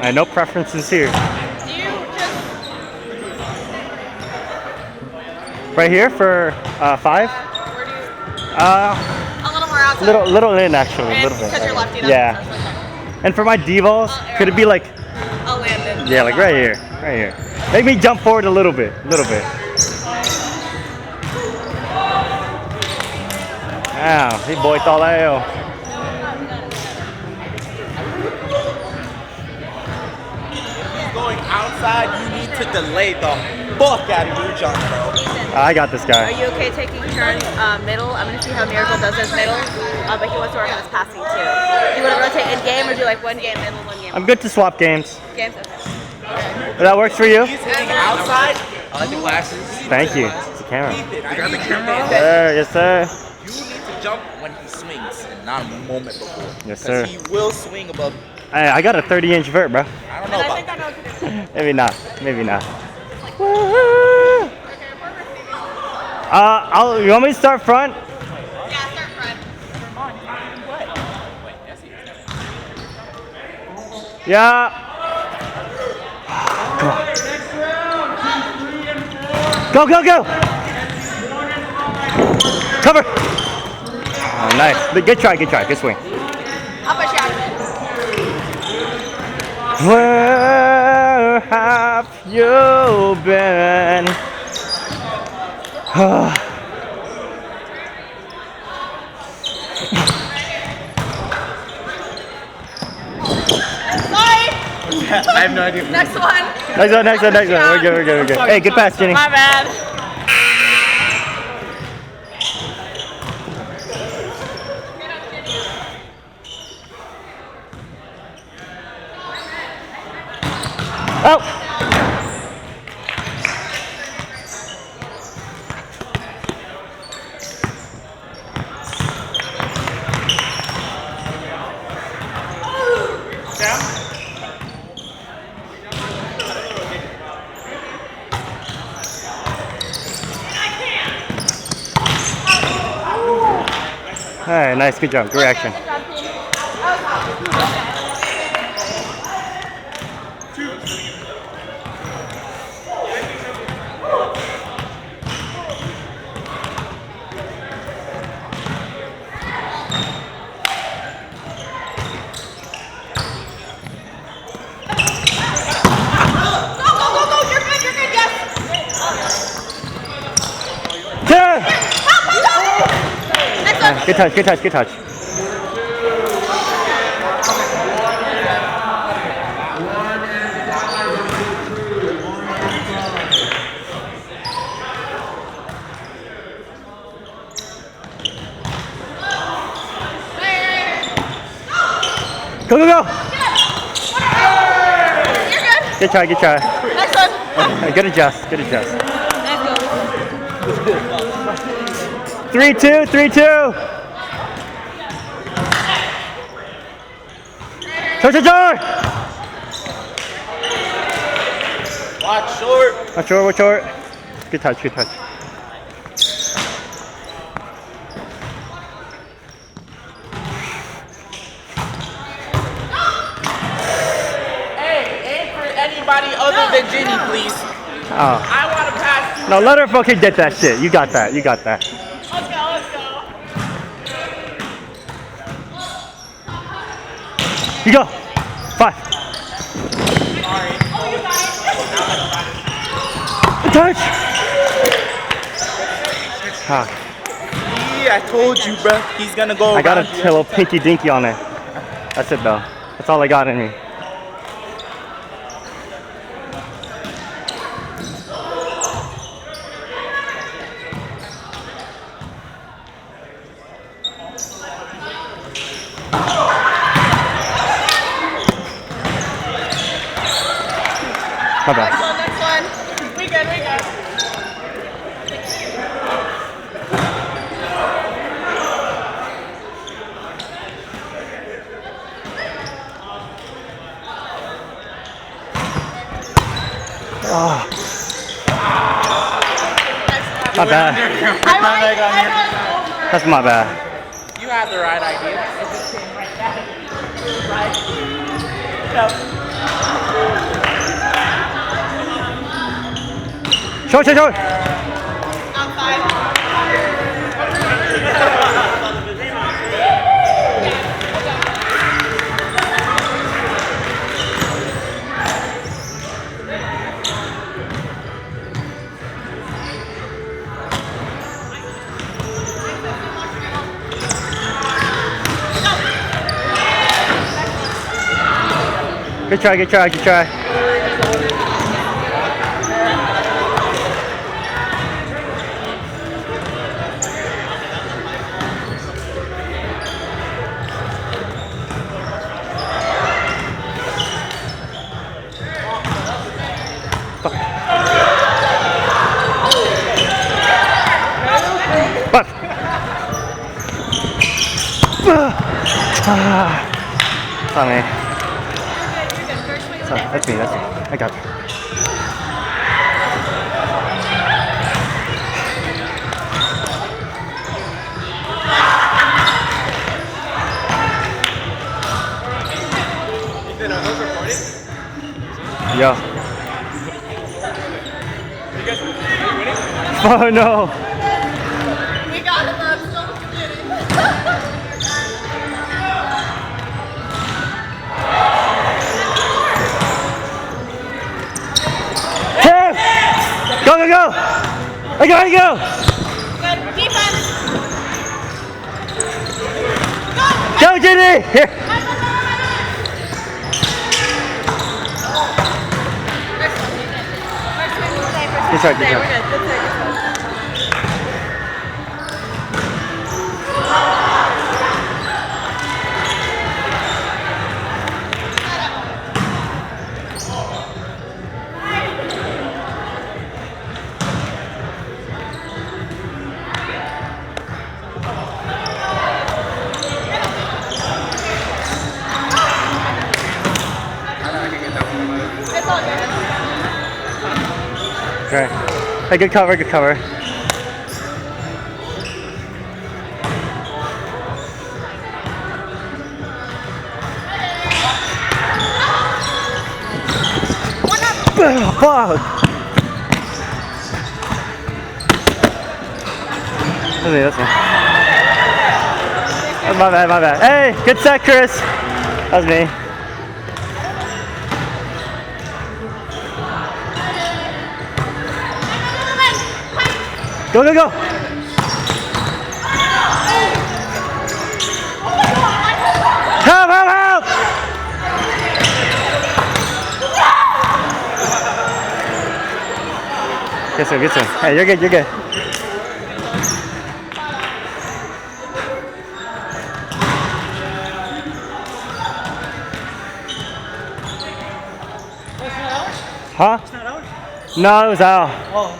I no preferences here. Do you just Right here for 5. where do you Uh, a little more outside? little in actually, And little bit. because you're lefty, that's Yeah. okay. And for my D-balls, could it be like, I'll land it. yeah, like right here, right here. Make me jump forward a little bit, Ow, si boy taleo. Going outside, you need to delay the fuck out of your jump, bro. I got this Are guy. you okay taking turns middle? I'm gonna see how Miracle does his middle, but he wants to work on his passing too. Do you want to rotate in game or do like one game middle, one game? I'm good to swap games. Games. Okay. If that works for you? He's hitting outside. I like the glasses. Thank you. It's the camera. Ethan, You got the camera? Yes, sir. you need to jump when he swings and not a moment before. Yes, sir. Because he will swing above. Hey, I got a 30-inch vert, bro. I don't know I about think I know what to do. Maybe not. Maybe not. You want me to start front? Yeah, start front. Yeah. Come on. Go, go, go. Cover. Oh, nice. Good try, good swing. I'll push you out of it. Where have you been? Sorry. I have no idea. Next one. Next one. We're good. Hey, good pass, Jenny. My bad. Oh! All right, nice, good job, good reaction. Yeah. Good touch. Go. Good try. Next one. Good adjust. Let's go. 3-2. Charge. Watch short. Watch short. Good touch. Hey, aim for anybody other than Jenny, please. Oh. I want to pass you. No, let her fucking get that shit. You got that. Let's go. You go. 5. Touch. Yeah, I told you, bro. He's gonna go. I got a around you. little pinky dinky on it. That's it though. That's all I got in me. My bad. Next one. We good. My bad. That's my bad. You had the right idea. It just came right back. Right. Yep. Short, short, short. Good try, good try, good try. But sorry, man. Sorry, that's me, that's me. I got you. Ethan, are those recorded? Yeah. You guys winning? Oh no. We got him. I'm so kidding. Tim! Go, go, go! I go, I go! Good defense. Go, Ginny! Here! Good try, good We're try. good. Good try, good try. It's all good. Okay. Hey, good cover, good cover. Fuck! That's me, that's me. That's my bad, my bad. Hey, good set, Chris. That was me. Go, go, go! Help, help, help! Good sir, good sir. Hey, you're good, you're good. Huh? It's not out? No, it was out. Oh.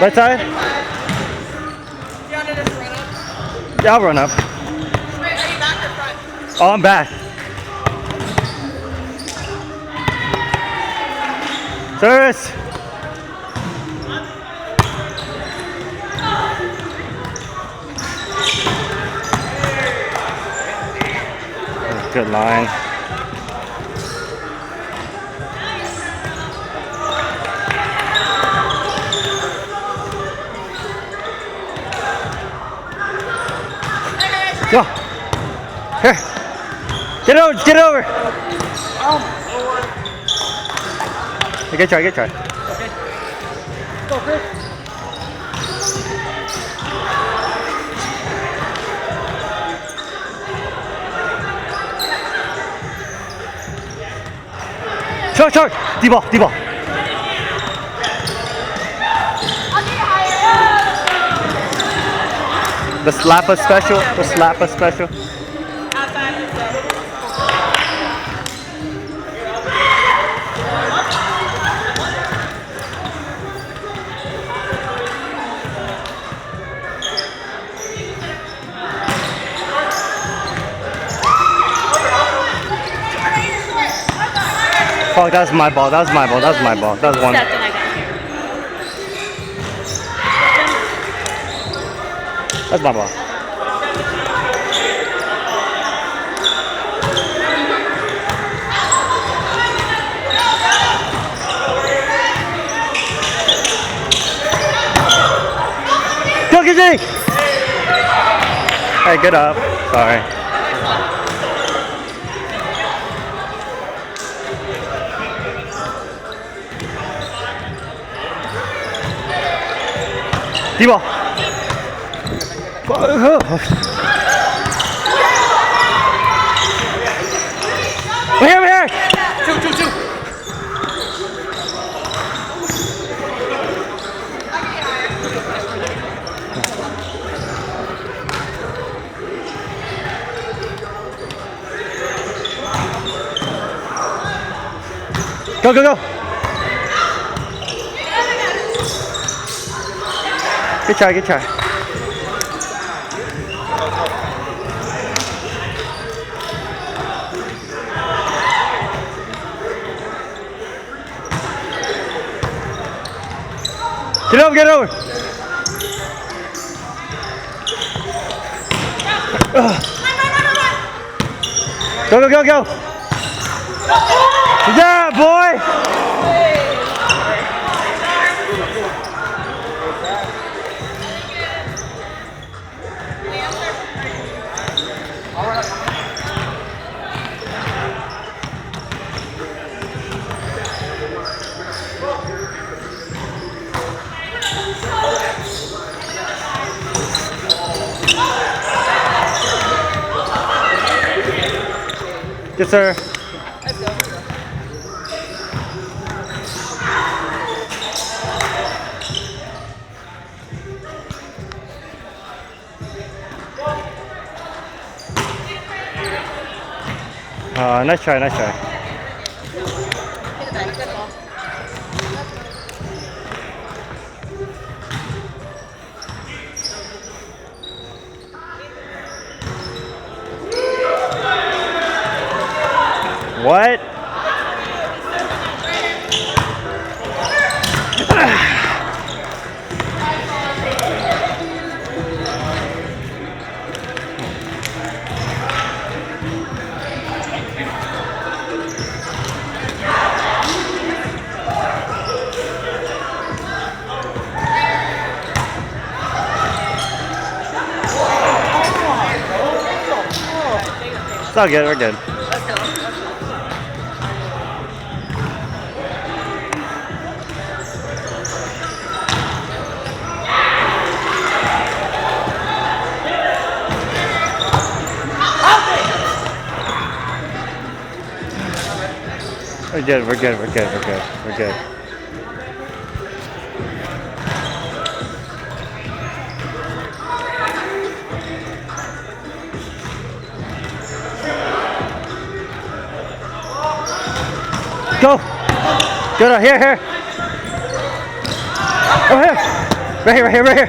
Right side? Yeah, I'll run up. Wait, are you back or front? Oh, I'm back. Service. Good line. Go. Here. Get over, get over. Hey, good try, good try. Okay. Go, Chris. Short, short. D-ball, D-ball. The slapper special, the slapper special. fuck, that's my ball. That was my ball. That was my ball. That was one. Except when I got here. That's my ball. Go, Kizzy! Hey, get up. Sorry. D-ball. We're here. Two. Go. Good try. Get over. Go. Yeah, boy. Yes, sir. Let's go. Nice try. Good ball. What? It's all good. We're good. Let's go. We're good. Go! Good, here. Over here. Right here.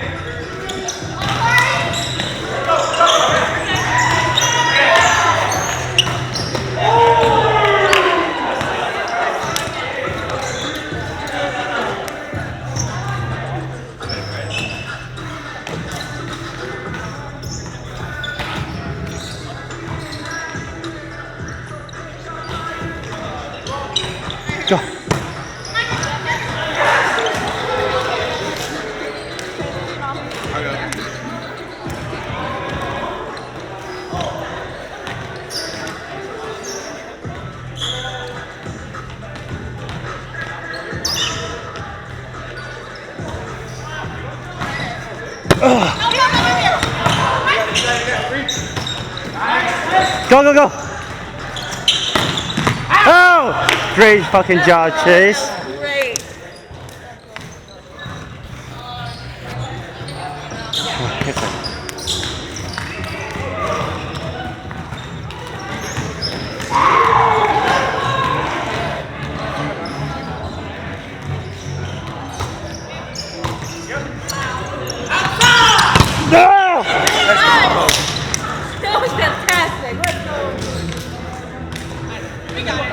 Go. Go. Oh! Great fucking job, Chase. Great. No! That was fantastic. Let's go. We got it.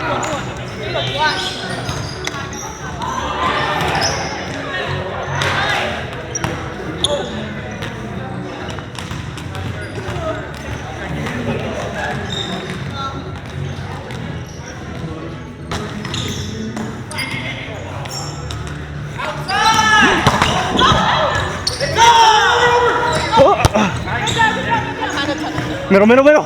Middle, middle, middle.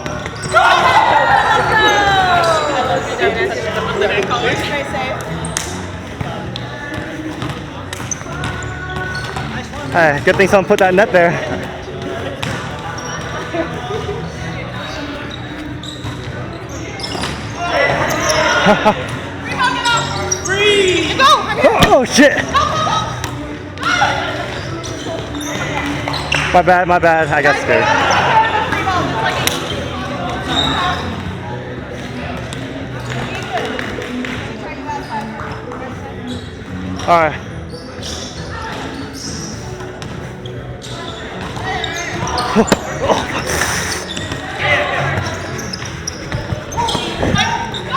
Hey, good thing someone put that net there. Oh shit! My bad, I got scared. Alright.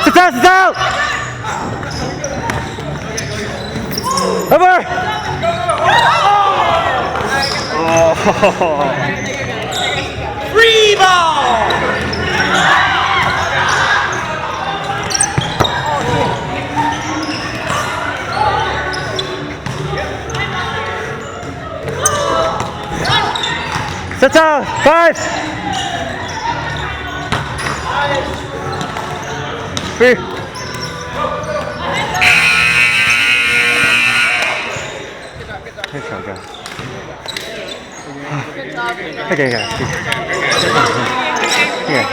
Sit down, sit down! Over! Oh. Free ball! Sit down! 5! 3! Good job, guys. Good job. Okay, guys. Yeah,